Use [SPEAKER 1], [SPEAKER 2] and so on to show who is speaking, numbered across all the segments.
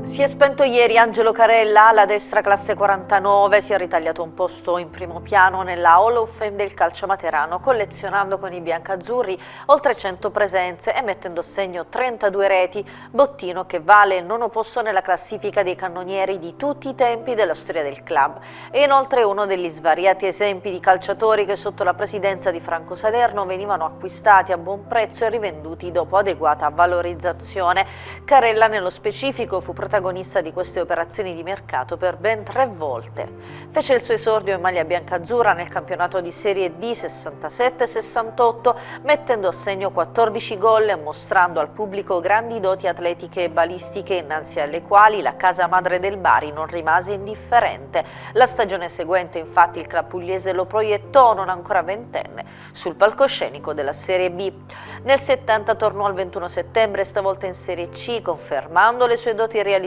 [SPEAKER 1] Si è spento ieri Angelo Carella, alla destra classe 49, si è ritagliato un posto in primo piano nella Hall of Fame del calcio materano, collezionando con i biancazzurri oltre 100 presenze e mettendo a segno 32 reti, bottino che vale il nono posto nella classifica dei cannonieri di tutti i tempi della storia del club. E inoltre uno degli svariati esempi di calciatori che sotto la presidenza di Franco Salerno venivano acquistati a buon prezzo e rivenduti dopo adeguata valorizzazione. Carella nello specifico fu protagonista di queste operazioni di mercato per ben 3 volte. Fece il suo esordio in maglia biancazzurra nel campionato di Serie D 67-68, mettendo a segno 14 gol e mostrando al pubblico grandi doti atletiche e balistiche innanzi alle quali la casa madre del Bari non rimase indifferente. La stagione seguente infatti il club pugliese lo proiettò, non ancora ventenne, sul palcoscenico della Serie B. Nel 70 tornò al 21 settembre, stavolta in Serie C, confermando le sue doti realizzative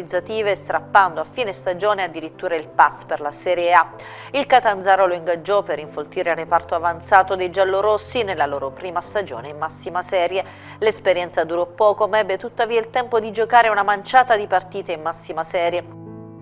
[SPEAKER 1] e strappando a fine stagione addirittura il pass per la Serie A. Il Catanzaro lo ingaggiò per infoltire il reparto avanzato dei giallorossi nella loro prima stagione in massima serie. L'esperienza durò poco, ma ebbe tuttavia il tempo di giocare una manciata di partite in massima serie.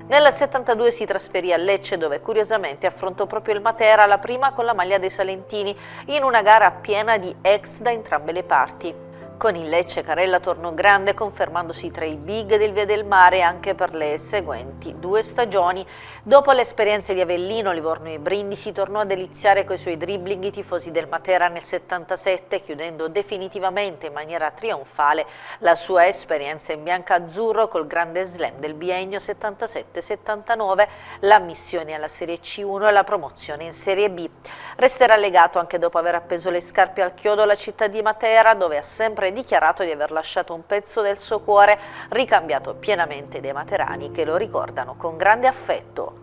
[SPEAKER 1] Nel 72 si trasferì a Lecce, dove curiosamente affrontò proprio il Matera, la prima con la maglia dei salentini, in una gara piena di ex da entrambe le parti. Con il Lecce Carella tornò grande, confermandosi tra i big del Via del Mare anche per le seguenti 2 stagioni. Dopo le esperienze di Avellino, Livorno e Brindisi, tornò a deliziare coi suoi dribbling i tifosi del Matera nel 77, chiudendo definitivamente in maniera trionfale la sua esperienza in bianca-azzurro col grande slam del biennio 77-79, l'ammissione alla Serie C1 e la promozione in Serie B. Resterà legato anche dopo aver appeso le scarpe al chiodo alla città di Matera, dove ha sempre dichiarato di aver lasciato un pezzo del suo cuore, ricambiato pienamente dai materani che lo ricordano con grande affetto.